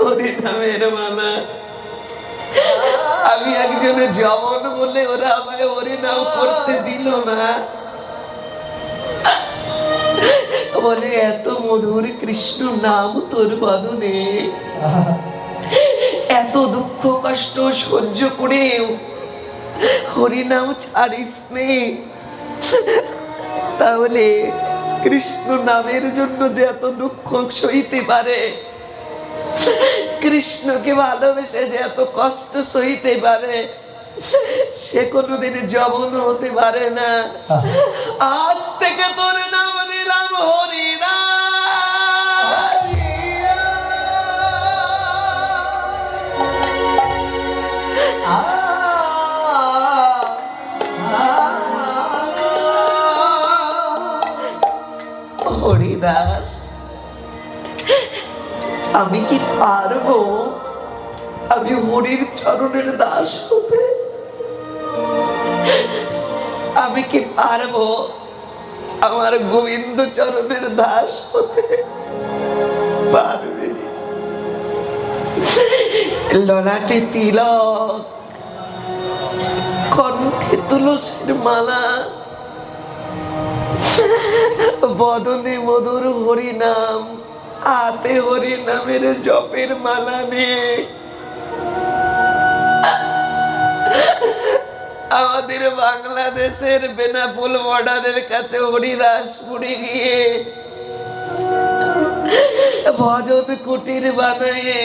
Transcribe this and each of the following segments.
হরিনামের মালা। আমি একজনের জবন বলে ওরা আমাকে হরিনাম করতে দিল না, বলে এত মধুর কৃষ্ণ নাম তোর বদনে, এত দুঃখ কষ্ট সহ্য করেও হরিনাম ছাড়িস নে। তাহলে কৃষ্ণ নামের জন্য যে এত দুঃখ সইতে পারে, কৃষ্ণকে ভালোবেসে যে এত কষ্ট সইতে পারে, সে কোনোদিন যবন হতে পারে না। আজ থেকে তোর নাম দিলাম হরিদাস। হরিদাস, আমি কি পারবো আমি হরির চরণের দাস হতে? আমি কি পারবো আমার গোবিন্দ চরণের দাস হতে? পারবে? ললাটে তিলক, কণ্ঠে তুলসীর মালা, বদনে মধুর হরিনাম, হাতে হরিনামের জপের মালা নিয়ে আমাদের বাংলাদেশের বেনাপোল বর্ডারের কাছে হরিদাসপুরে গিয়ে ভজন কুটির বানায়ে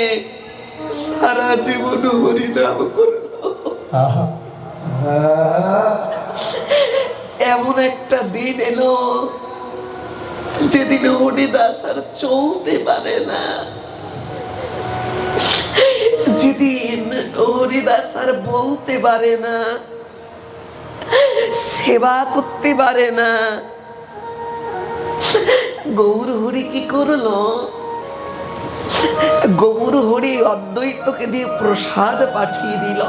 সারা জীবন হরিনাম করলো। এমন একটা দিন এলো যেদিন হরিদাস আর চলতে পারে না, যেদিন হরিদাস আর বলতে পারে না, সেবা করতে পারে না। গৌর হরি কি করলো? গৌর হরি অদ্বৈতকে দিয়ে প্রসাদ পাঠিয়ে দিল।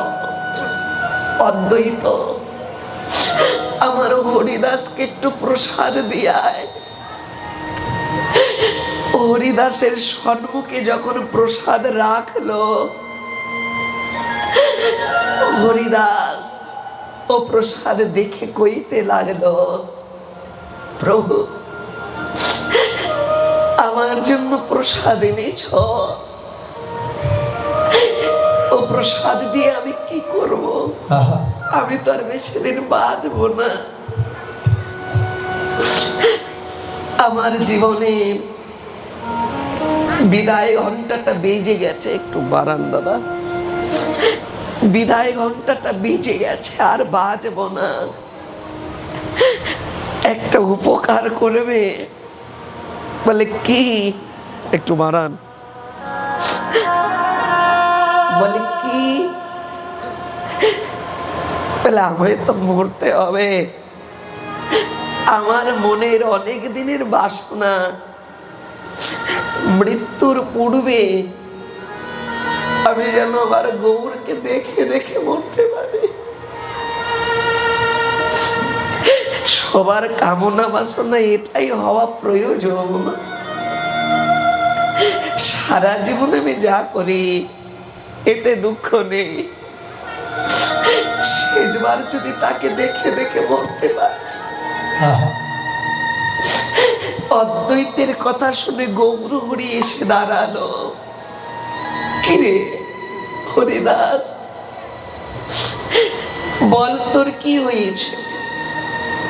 অদ্বৈত, আমার হরিদাসকে একটু প্রসাদ দিয়ায়। হরিদাসের সম্মুখে যখন প্রসাদ রাখলো, হরিদাস ও প্রসাদ দেখে কইতে লাগলো, প্রভু আমার জন্য প্রসাদ এনেছ, ও প্রসাদ দিয়ে আমি কি করব? আমি তো আর বেশি দিন বাঁচবো না। আমার জীবনে বিদায় ঘন্টাটা বেজে গেছে। একটু বাড়ান দাদা। বিদায় ঘন্টাটা বেজে গেছে, আর বাঁচবো না। একটা উপকার করবে? বলে কি? একটু বাড়ান। বলে কি? বলে আমায় তো মরতে হবে। আমার মনের অনেক দিনের বাসনা মৃত্যুর পূর্বে আমি যেন আমার গৌরকে দেখে দেখে মরতে পারি। সবার কামনা বাসনা এটাই হওয়া প্রয়োজন। সারা জীবন আমি যা করি এতে দুঃখ নেই, শেষবার যদি তাকে দেখে দেখে মরতে পারি। অদ্বৈতের কথা শুনে গৌর হরি এসে দাঁড়ালো। কিরে হরিদাস, বল তোর কি হয়েছে?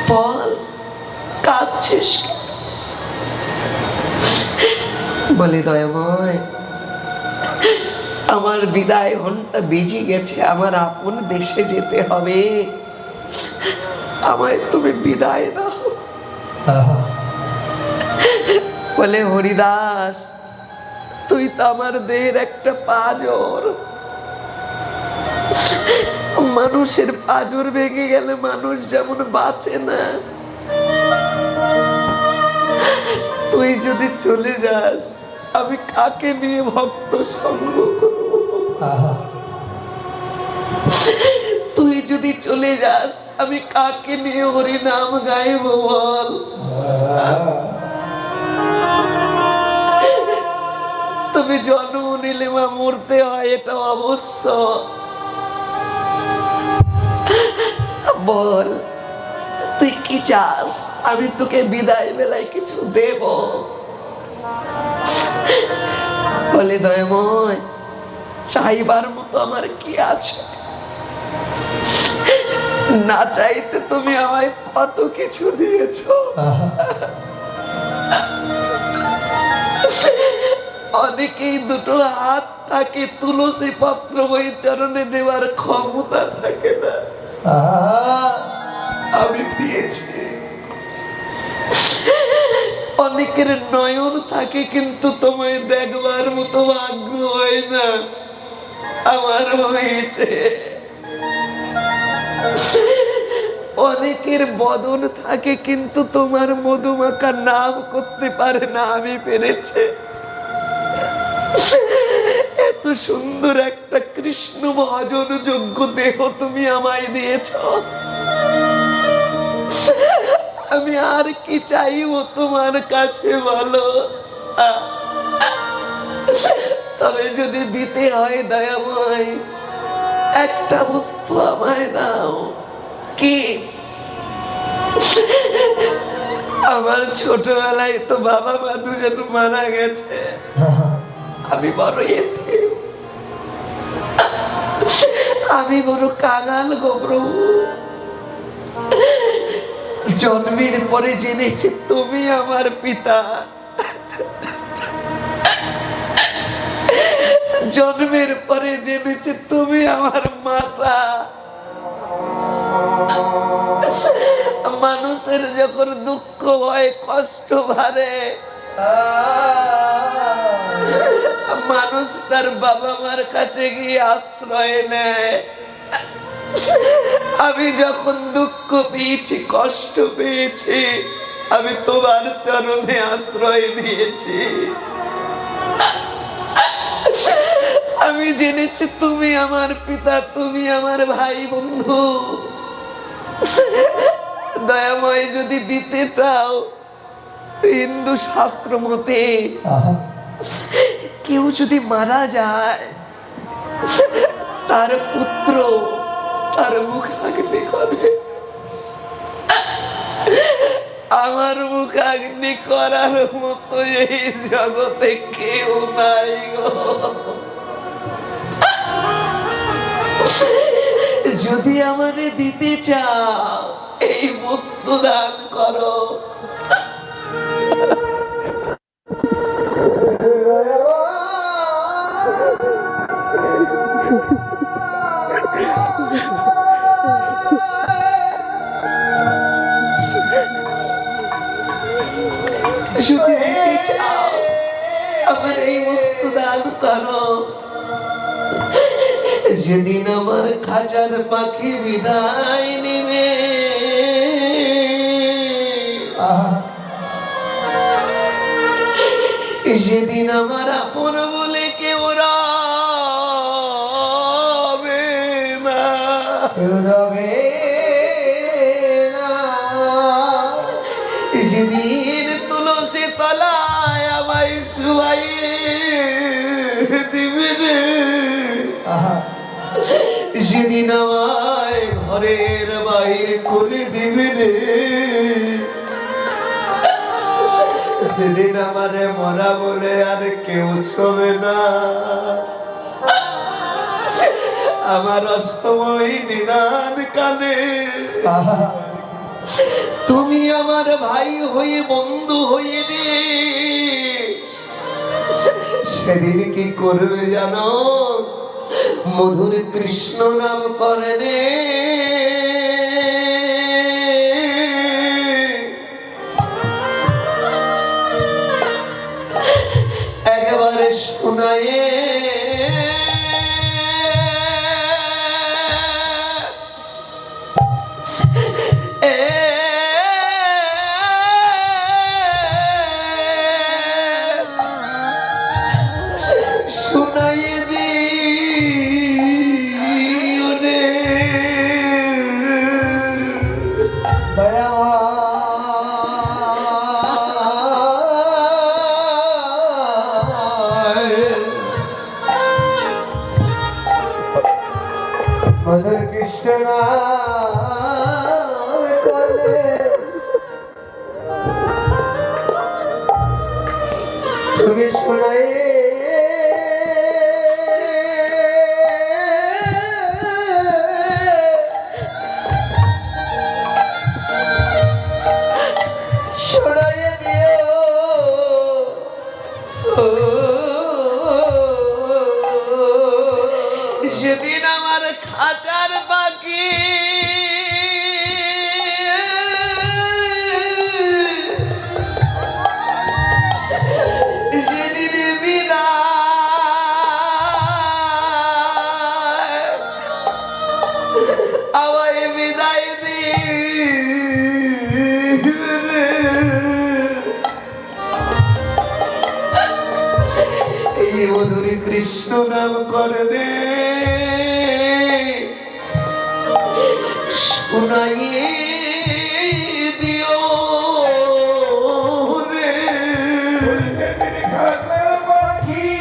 বল, কাঁদছিস? বলে দয়াময়, আমার বিদায় ঘন্টা বেজে গেছে, আমার আপন দেশে যেতে হবে, আমায় তুমি বিদায় দাও। বলে হরিদাস, তুই তো আমার দেহের একটা পাঁজর। মানুষের পাঁজর ভেঙে গেলে মানুষ যেমন বাঁচে না, তুই যদি চলে যাস আমি কাকে নিয়ে ভক্ত সঙ্গ করব? তুই যদি চলে যাস আমি কাকে নিয়ে হরি নাম গাইব? বল। তুমি জন্ম নীলিমা মরতে হয়, এটা অবশ্য। বল তুই কি চাস, আমি তোকে বিদায় বেলায় কিছু দেব? বলে দয়াময়, চাইবার মতো আমার কি আছে? না চাইতে তুমি আমায় কত কিছু দিয়েছো। অনেকেই দুটো হাত থাকে, তুলসী পত্র ওই চরণে দেওয়ার ক্ষমতা থাকে না, আমি দিয়েছি। অনেকের নয়ন থাকে কিন্তু তোমায় দেখবার মতো ভাগ্য হয় না, আমার হয়েছে। অনেকের বদন থাকে কিন্তু তোমার মধুমাখা নাম করতে পারে না, আমি পেরেছি। এত সুন্দর একটা কৃষ্ণ ভজন যোগ্য দেহ তুমি আমায় দিয়েছ, আমি আর কি চাইবো তোমার কাছে বলো? তবে যদি দিতে হয় দয়াময়, একটা বস্তু আমায় দাও। কি? আমার ছোটবেলায় তো বাবা মা দুজন মারা গেছে, আমি বড় এতিম, আমি বড় কাঙাল গো প্রভু। জন্মের পরে জেনেছি তুমি আমার পিতা, জন্মের পরে জেনেছি তুমি আমার মাতা। মানুষের যখন দুঃখ হয়, কষ্ট বাড়ে, মানুষ তার বাবা মার কাছে গিয়ে আশ্রয় নেয়। আমি যখন দুঃখ পেয়েছি, কষ্ট পেয়েছি, আমি তোমার চরণে আশ্রয় নিয়েছি। আমি জেনেছি তুমি আমার পিতা, তুমি আমার ভাই বন্ধু। দয়াময়, যদি দিতে চাও, হিন্দু শাস্ত্র মতে কেউ যদি মারা যায়, তার পুত্র তার মুখাগ্নি করে। আমার মুখাগ্নি করার মতো এই জগতে কেউ নাই গো। যদি আমারে দিতে চাও, এই বস্তু দান করো। যদি দিতে চাও, আমার এই বস্তু দান করো। যেদিন আমার খাজার পাখি বিদায় নেবে, যেদিন আমার আপন বলে কেউ রবে না, যেদিন তুলসী তলায় আমায় শুয়াই দিবে রে, যেদিন আমায় ঘরের বাইরে করে দিবে রে, সেদিন আমারে মরা বলে আর কেউ ছবে না। আমার অসময় নিদান কালে তুমি আমার ভাই হয়ে, বন্ধু হয়ে রে, সেদিন কি করবে জানো? মধুর কৃষ্ণ নাম করে রে। একবারে শোনায় করে তুমি শোনাই সেদিন আমার খাঁচার বাকি সেদিন বিদায় আমায় বিদায় এই মধুরী কৃষ্ণ নাম করবে শুনাইয়ে দিও রে খাতার পাখি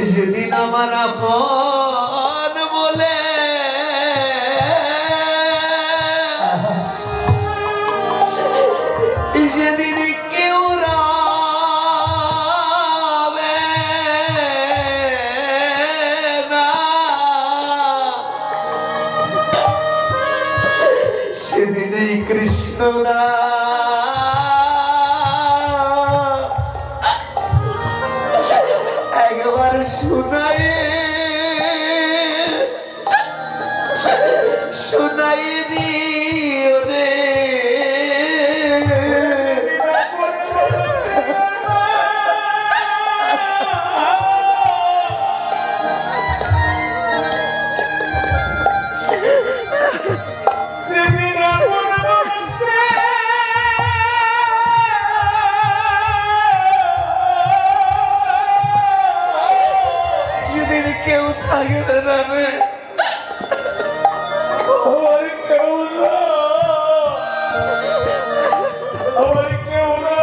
সেদিন আমার আপন বলে সেদিন কেউ রবে না সেদিন এই কৃষ্ণ না একবার শুনাই শুনাই দিও রে সেদিন কেউ থাকবে না রে আমার কেউ না আমার কেউ না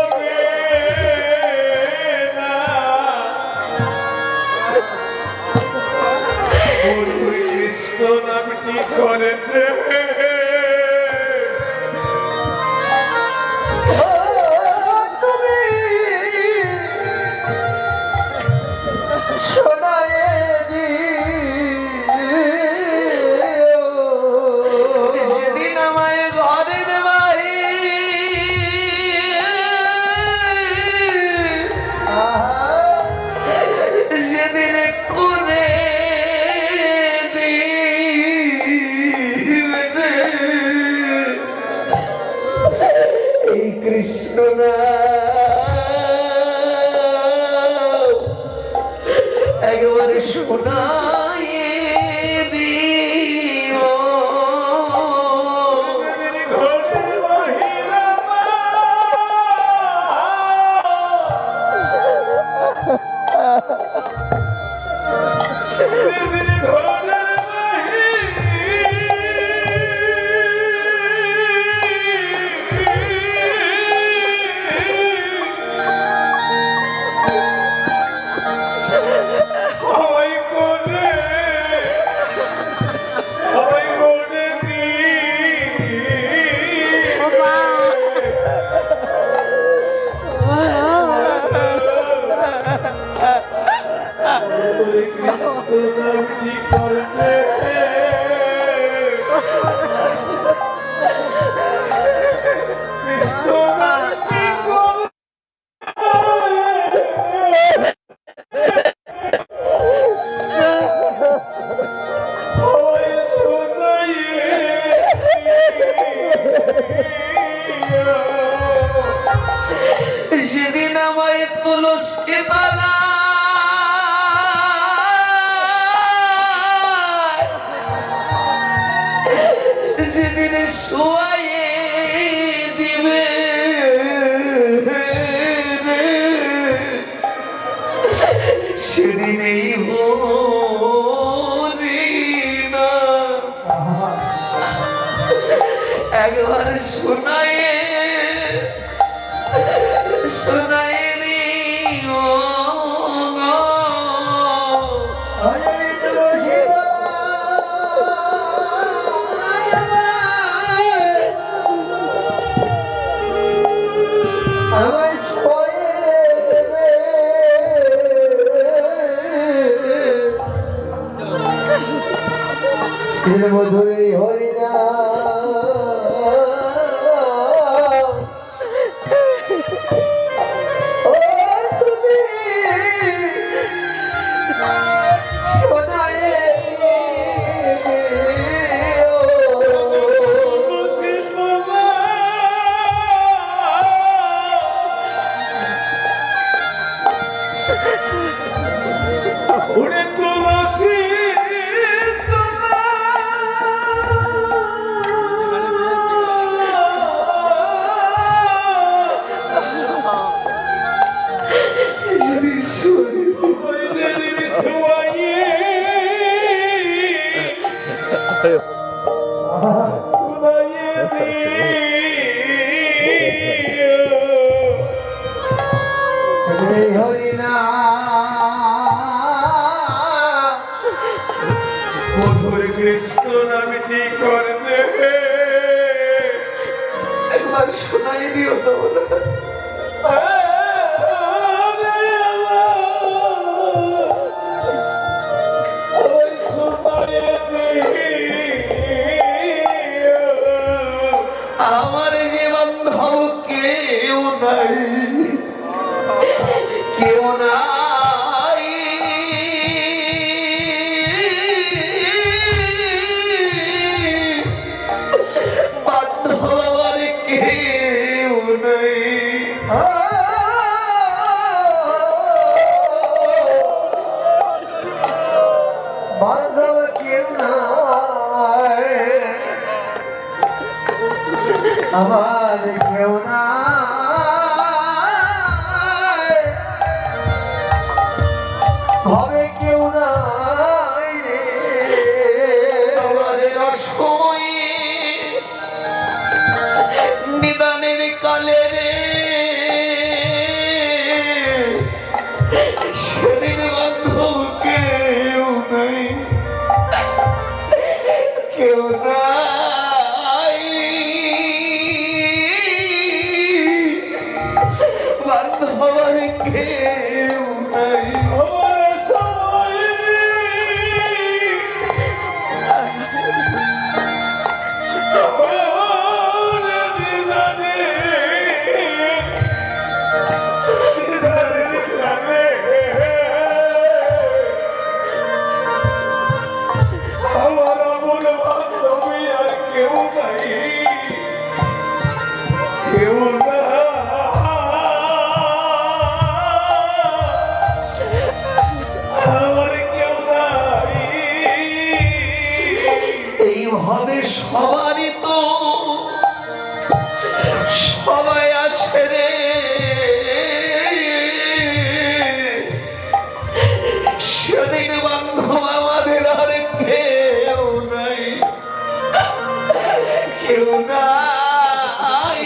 কৃষ্ণ নামটি করে তুমি শোনায় সেদিন আমায় ঘরের বাহির সেদিন করে এই কৃষ্ণ না একবারে শোনাইয়ে দিও সেদিন আমায় তুলসী তলা সেদিন শোয়াইয়ে দিবে সেদিন এই হরিণা একবার শোনায়ে শোনায়ে দিও মধুরে হরিনা তুমি শোনায়ে হরিনা মধুর কৃষ্ণ নামটি করবে একবার শোনাই দিও তোমরা আমার যে বান্ধব কেউ নাই কেউ নাই বান্ধব আমার কেউ নাই বান্ধব কেউ নাই আমার কেউ নাই হবে কেউ নাই রে আমাদের অসময়ে নিদানের কালে রে সেদিন বান্ধব কেউ নাই কেউ নাই বান্ধব আর কেউ নাই এইভাবে সবারই তো সবাই আছে রে সেদিন বান্ধব আমাদের আর কেউ নাই কেউ নাই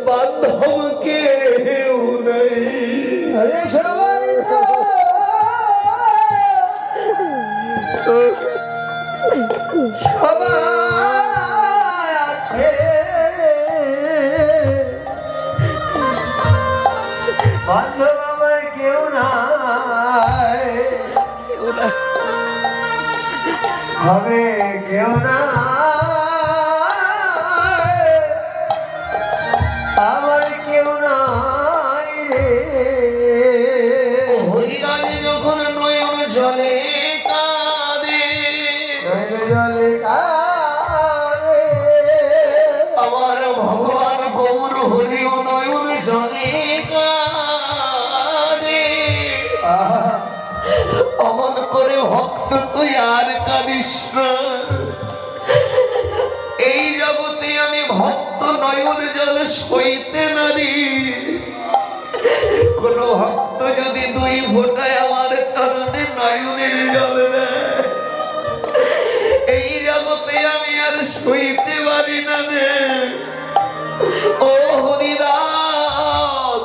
বান্ধব কেউ নাই আরে সবাই সবাই আছে বান্ধব আমার কেউ নাই হবে কেউ নাই আমার কেউ নাই রে হরিদানে যখন নয়ন জলে কাঁদে নয়ন জলে কাঁদে কাঁদিস না। এই জগতে আমি ভক্ত নয়ন জল সইতে নারি। কোন ভক্ত যদি 2 ফোঁটায় আমার চরণে নয়নের জল দেয়, এই জগতে আমি আর সইতে পারি না রে। ও হরিদাস,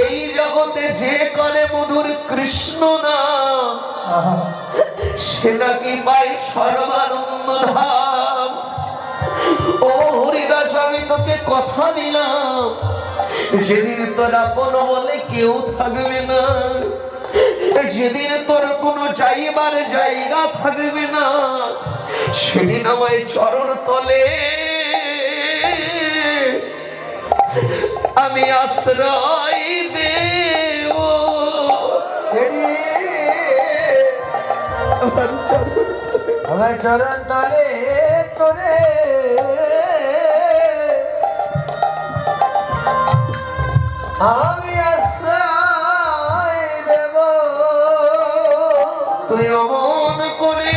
এই জগতে যে করে মধুর কৃষ্ণ নাম, সে নাকি পায় সর্বানন্দ ধাম। ও হরিদাস, আমি তোকে কথা দিলাম, যেদিন তোর আপন বলে কেউ থাকবে না, যেদিন তোর কোনো যাইবার জায়গা থাকবে না, সেদিন আমায় চরণ তলে আমি আশ্রয় দেব। আমার চরণ তলে তোরে আমি আশ্রয় দেব। তুই অমন করে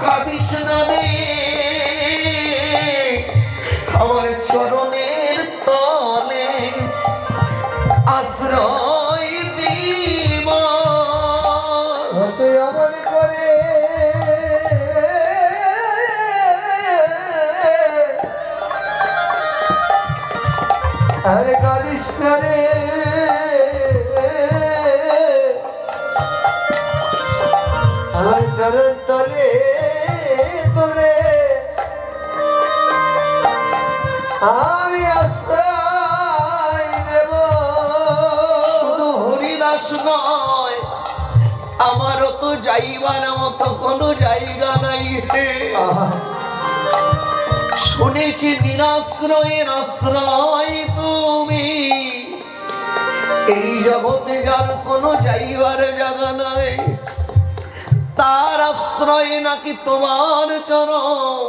কাঁদিস না রে, আমার চরণের তলে আশ্রয় দিব। তুই অমন করে আরে কাঁদিস না রে, আমার চরণ তলে তোরে আমি আশ্রয় দেব। শুধু হরিদাস নয়, আমারও তো যাইবার মতো কোনো জায়গা নাই রে। শুনেছি নিরাশ্রয়ের আশ্রয় তুমি, এই জগতে যার কোনো যাইবার জায়গা নাই, তার আশ্রয় নাকি তোমার চরণ।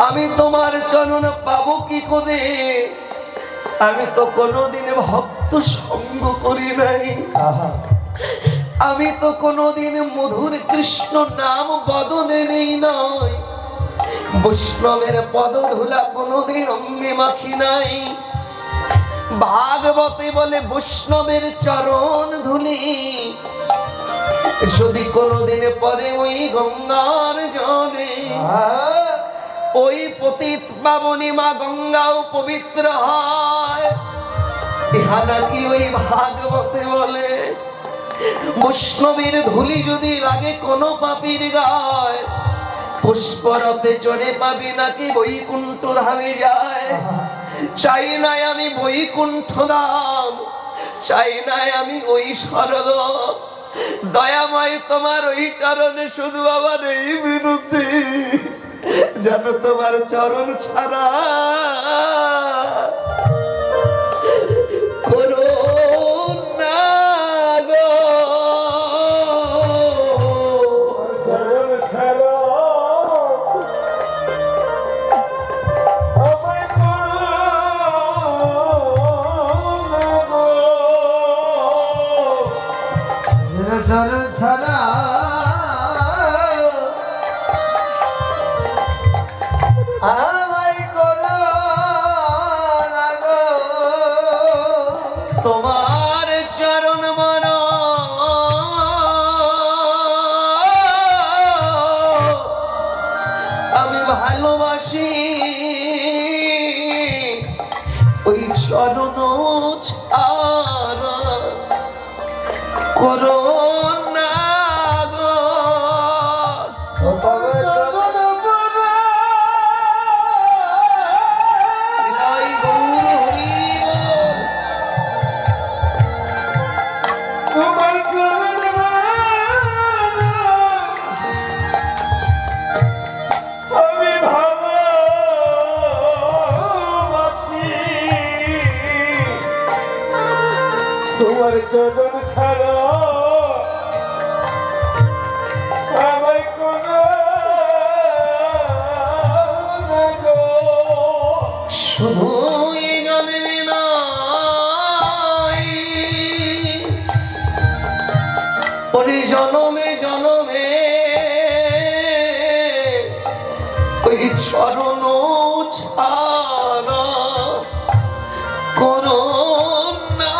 আমি তোমার চরণ পাবো কি করে? আমি তো কোনোদিন ভক্ত সঙ্গ করি নাই, আমি তো কোনোদিন মধুর কৃষ্ণ নাম বদনে নেই নাই, বৈষ্ণবের পদধূলা কোনোদিন অঙ্গে মাখি নাই। ভাগবতে বলে বৈষ্ণবের চরণ ধুলি যদি কোনোদিন পরে ওই গঙ্গার জলে, ওই পতিত পাবনী মা গঙ্গাও পবিত্র হয়। ইহা নাকি ওই ভাগবতে বলে বৈষ্ণবের ধুলি যদি লাগে কোনো পাপীর গায়, পুষ্পরথে চড়ে পাবি নাকি বৈকুণ্ঠ ধামে যায়। চাই নাই আমি বৈকুণ্ঠ ধাম, চাই নাই আমি ওই স্বর্গ। দয়াময় তোমার ওই চরণে শুধু আমার এই বিনতি, যেন তোমার চরণ ছাড়া করো না গো। চরণ ছাড়া আমায় চরণ ছাড়া আমায় করো না গো। তোমার চরণ মন আমি ভালোবাসি, ওই চরণ ছাড়া করো না গো। ওরে জনমে জনমে ওই চরণ ছাড়া করো না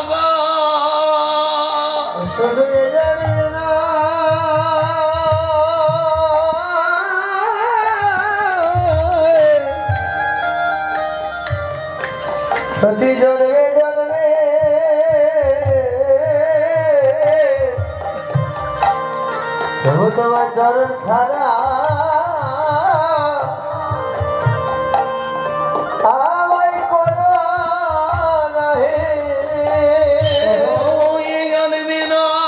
গো। শুধু এ জানবে না প্রতি জন্মে জন্মে প্রভু তোমার চরণ ছাড়া আমায় করো না হে। ওই জন্মে নয়,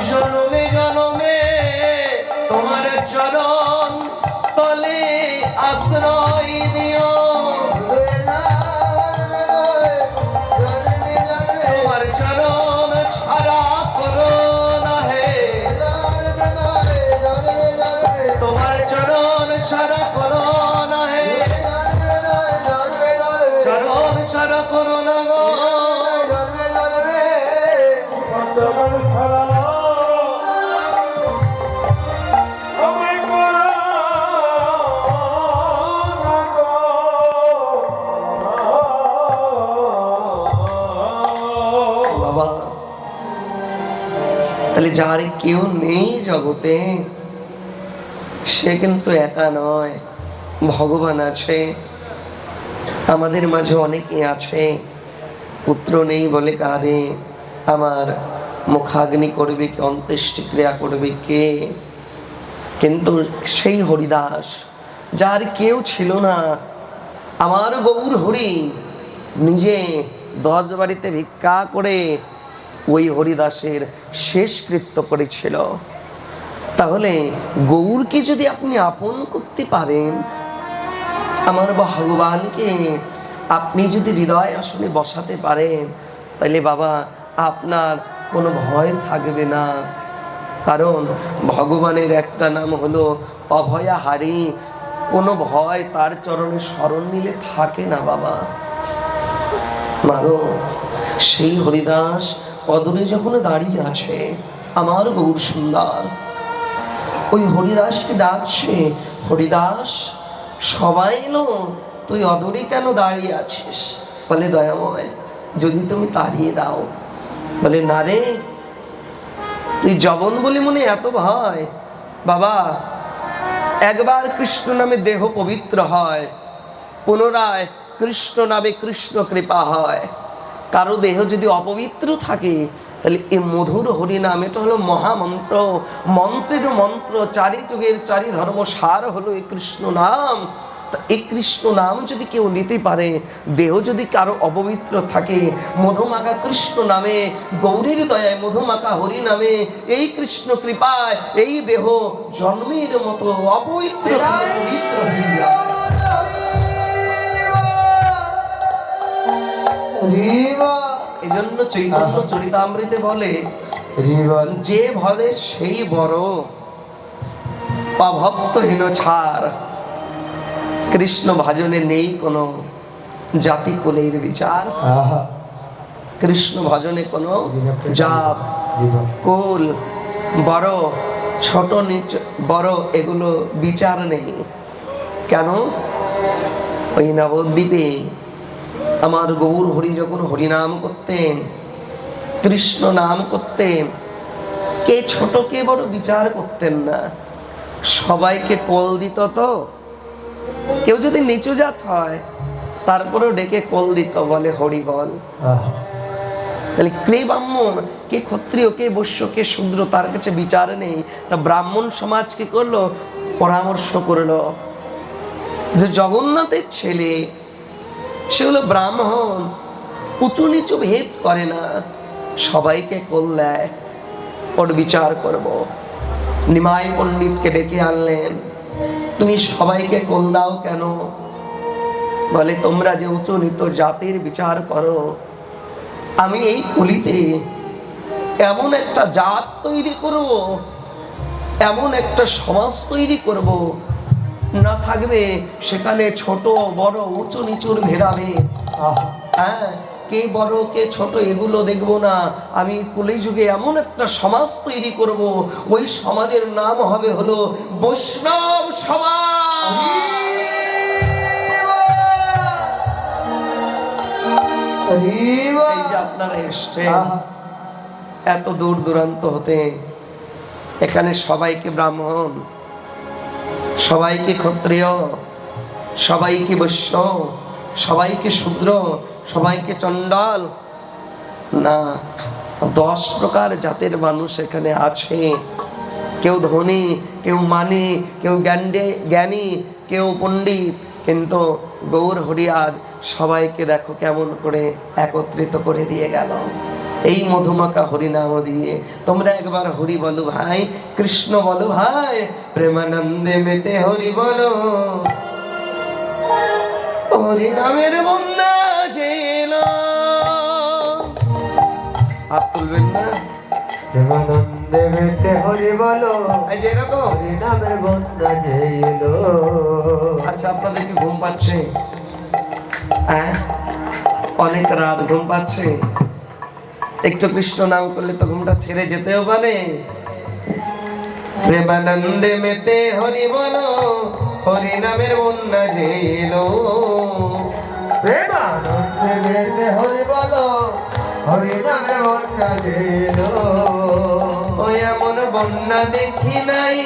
জনমে জনমে তোমার চরণ তলে আশ্রয় দিও। তোমার চরণ ছাড়া করো না হে, তোমার চরণ ছাড়া করো না হে, চরণ ছাড়া করো না গো। চরণ ছাড়া আমায় করো না গো। বাবা, তাহলে যার কেউ নেই জগতে সে কিন্তু একা নয়, ভগবান আছে। আমাদের মাঝে অনেকে আছে, পুত্র নেই বলে কাঁদে, আমার মুখাগ্নি করবে কে, অন্ত্যেষ্টিক্রিয়া করবে কে। কিন্তু সেই হরিদাস যার কেউ ছিল না, আমার গৌর হরি নিজে 10 বাড়িতে ভিক্ষা করে ওই হরিদাসের শেষ কৃত্য করেছিল। তাহলে গৌরকে যদি আপনি আপন করতে পারেন, আমার ভগবানকে আপনি যদি হৃদয় আসনে বসাতে পারেন, তাহলে বাবা আপনার কোনো ভয় থাকবে না। কারণ ভগবানের একটা নাম হলো অভয়াহারী। কোনো ভয় তার চরণে শরণ নিলে থাকে না বাবা। মাগো, সেই হরিদাস অদূরে যখন দাঁড়িয়ে আছে, আমার গৌর সুন্দর ওই হরিদাসকে ডাকছে, হরিদাস সবাই এলো, তুই অদূরে কেন দাঁড়িয়ে আছিস? বলে দয়াময়, যদি তুমি তাড়িয়ে দাও। বলে না রে, তুই জবন বলে মনে এত ভয়? বাবা, একবার কৃষ্ণ নামে দেহ পবিত্র হয়, পুনরায় কৃষ্ণ নামে কৃষ্ণ কৃপা হয়। কারো দেহ যদি অপবিত্র থাকে, তাহলে এই মধুর হরি নাম, এটা হলো মহামন্ত্র, মন্ত্রের মন্ত্র, চারি যুগের চারি ধর্ম সার হলো এই কৃষ্ণ নাম। তা এই কৃষ্ণ নাম যদি কেউ নিতে পারে, দেহ যদি কারো অপবিত্র থাকে, মধুমাখা কৃষ্ণ নামে, গৌরীর দয়ায় মধুমাখা হরি নামে, এই কৃষ্ণ কৃপায় এই দেহ জন্মের মতো অপবিত্র পবিত্র হয়ে যায়। এজন্য চৈতন্য চরিতামৃতে বলে, যে বলে সেই বড়, অভক্তহীন ছাড়। কৃষ্ণ ভজনে নেই কোনো জাতি কুলের বিচার। কৃষ্ণ ভজনে কোনো জাত কুল, বড় ছোট নিচ বড় এগুলো বিচার নেই। কেন? ওই নবদ্বীপে আমার গৌর হরি যখন হরিনাম করতেন, কৃষ্ণ নাম করতেন, কে ছোট কে বড় বিচার করতেন না, সবাইকে কোল দিত। তো কেউ যদি নিচু জাত হয় তারপরেও ডেকে কোল দিত, বলে হরি বল। তাহলে কে ব্রাহ্মণ, কে ক্ষত্রিয়, কে বৈশ্য, কে শূদ্র, তার কাছে বিচার নেই। তা ব্রাহ্মণ সমাজ কি করলো? পরামর্শ করলো যে জগন্নাথের ছেলে, সে হলো ব্রাহ্মণ, উঁচু নিচু ভেদ করে না, সবাইকে কোল দেয়, ওর বিচার করব। নিমাই পণ্ডিতকে ডেকে আনলেন, তুমি সবাইকে কোল দাও কেন? বলে তোমরা যে উঁচু নিচু জাতির বিচার করো, আমি এই কলিতে এমন একটা জাত তৈরি করব, এমন একটা সমাজ তৈরি করব, না থাকবে সেখানে ছোট বড় উঁচু নিচুর ভেদাভেদ। হ্যাঁ, কে বড় কে ছোট এগুলো দেখবো না। আমি কলিযুগে এমন একটা সমাজ তৈরি করব, ওই সমাজের নাম হবে হলো বৈষ্ণব সমাজ। এই যে আপনারা এসছেন এত দূর দূরান্ত হতে, এখানে সবাইকে ব্রাহ্মণ, সবাইকে ক্ষত্রিয়, সবাইকে বৈশ্য, সবাইকে শূদ্র, সবাইকে চণ্ডাল না, 10 প্রকার জাতের মানুষ এখানে আছে। কেউ ধনী, কেউ মানি, কেউ জ্ঞানী, কেউ পণ্ডিত, কিন্তু গৌর হরিয়াজ সবাইকে দেখো কেমন করে একত্রিত করে দিয়ে গেল এই মধুমাখা হরিনাম দিয়ে। তোমরা একবার হরি বলো ভাই, কৃষ্ণ বলো ভাই, প্রেমানন্দে মেতে হরি বলো। হরিনামের বন্যা ছিল, হাত তুলবেন না, প্রেমানন্দে মেতে হরি বলো, এই যে এরকম হরিনামের বন্যা যে এলো। আচ্ছা, আপনাদের কি ঘুম পাচ্ছে? অনেক রাত ঘুম পাচ্ছে, একটু কৃষ্ণ নাম করলে তো ঘুমটা ছেড়ে যেতেও পারে। প্রেমানন্দে মেতে হরি বলো, হরি নামের বন্যা ঝেলো। প্রেমানন্দে মেতে হরি বলো, হরিনামের বন্যা যে এলো। ওই এমন বন্যা দেখি নাই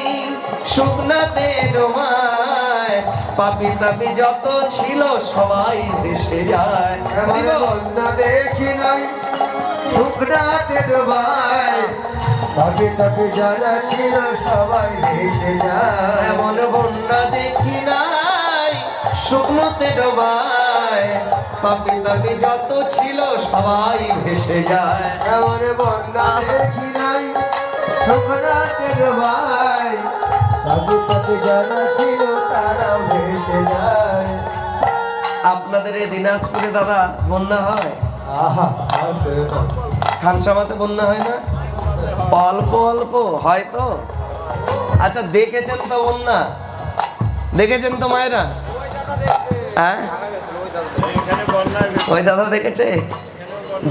শুকনাতে ডোবায়, পাপি তাপি যত ছিল সবাই ভেসে যায়। এমন বন্যা দেখি নাই শুকনাতে ডোবায়, পাপি তাপি যারা ছিল সবাই ভেসে যায়। এমন বন্যা দেখি নাই শুকনোতে ডোবায়, পাপি তাপি যত ছিল সবাই ভেসে যায়। এমন বন্যা দেখি নাই শুকনাতে ডোবায়, পাপি তাপি যারা ছিল তারা ভেসে যায়। আপনাদের এই দিনাজপুরে দাদা বন্যা হয়? আহা, খানসামাতে বন্যা হয় না? অল্প অল্প হয়তো। আচ্ছা, দেখেছেন তো বন্যা? দেখেছেন তো মায়েরা? হ্যাঁ, ওই দাদা দেখেছে?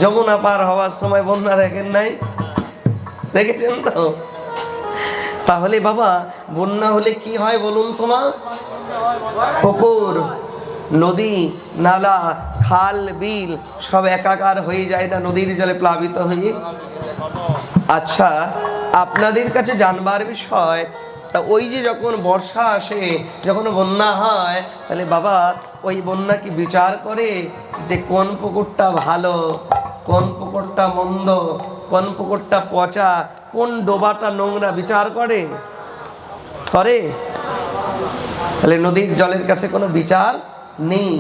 যমুনা পার হওয়ার সময় বন্যা দেখেন নাই? দেখেছেন তো? তাহলে বাবা, বন্যা হলে কি হয় বলুন তোমার? পুকুর, নদী, নালা, খাল, বিল সব একাকার হয়ে যায় না নদীর জলে প্লাবিত হয়ে? আচ্ছা, আপনাদের কাছে জানবার বিষয়, তা ওই যে যখন বর্ষা আসে, যখন বন্যা হয়, তাহলে বাবা ওই বন্যা কি বিচার করে যে কোন পুকুরটা ভালো, কোন পুকুরটা মন্দ, কোন পুকুরটা পচা, কোন ডোবাটা নোংরা, বিচার করে? করে? তাহলে নদীর জলের কাছে কোনো বিচার নেই।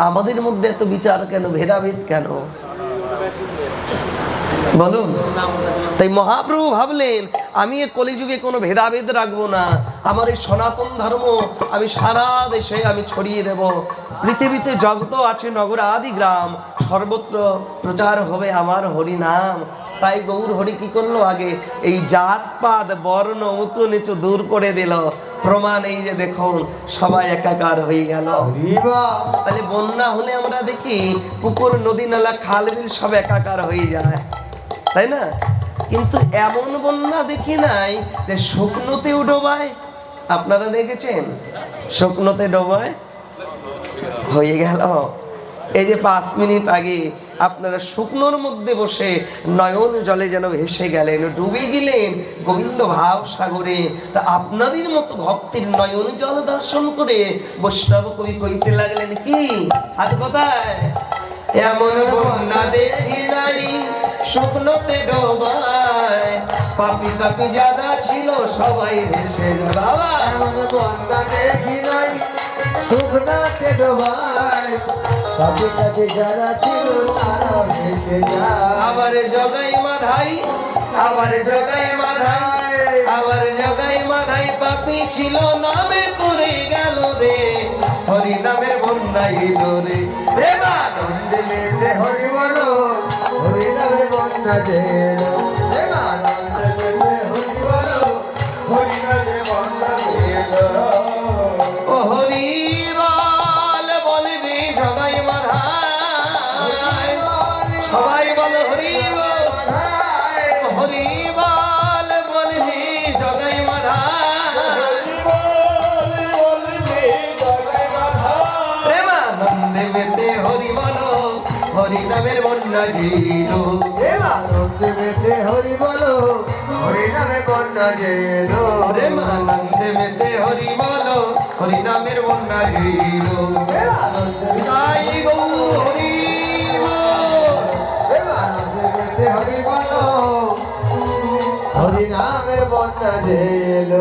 আমাদের মধ্যে এত বিচার কেন, ভেদাভেদ কেন বলুন? তাই মহাপ্রভু ভাবলেন, আমি এ কলিযুগে কোনো ভেদাভেদ রাখবো না, আমার এই সনাতন ধর্ম আমি সারা দেশে আমি ছড়িয়ে দেব। পৃথিবীতে যত আছে নগর আদি গ্রাম, সর্বত্র প্রচার হবে আমার হরি নাম। তাই গৌর হরি কি করলো, আগে এই জাতপাত বর্ণ উঁচু নিচু দূর করে দিল। প্রমাণ এই যে দেখুন, সবাই একাকার হয়ে গেল। তাহলে বন্যা হলে আমরা দেখি পুকুর, নদী, নালা, খাল, বিল সব একাকার হয়ে যায়, তাই না? কিন্তু এমন বন্যা দেখি নাই যে শুকনোতেও ডোবায়। আপনারা দেখেছেন শুকনোতে ডোবায়? হয়ে গেল। এই যে 5 মিনিট আগে আপনারা শুকনোর মধ্যে বসে নয়ন জলে যেন ভেসে গেলেন, ডুবে গেলেন গোবিন্দ ভাব সাগরে। তা আপনাদের মতো ভক্তের নয়ন জল দর্শন করে বৈষ্ণব কবি কইতে লাগলেন কি, হাত কোথায়? এমন বন্যা দেখি নাই শুকনোতে ডোবায়, পাপি তাপি যারা ছিল সবাই ভেসে যায়। বাবা, এমন বন্যা দেখি নাই শুকনাতে ডোবায়, পাপি তাপি যারা ছিল তারা ভেসে যায়। আবার জগাই মাধাই, আবার জগাই মাধাই, আবার জগাই মাধাই, পাপি ছিল নামে করে গেল রে, হরি নামের বন্যাই দরে। প্রেমানন্দে মেতে হরি বলো, হরি নামের বন্যা যে এলো। প্রেমানন্দে মেতে হরি বলো, হরি নামের বন্যা যে এলো। ও হরি বল বলবি জগাই মাধাই, বন্যা ছিল আনন্দে মেতে হরি বলো হরি নামে বন্যা যেন প্রেমানন্দে মেতে হরি বলো হরি নামের বন্যা ছিল আনন্দে তাই গৌর হরি বল। আনন্দে মেতে হরি বলো হরি নামের বন্যা যেন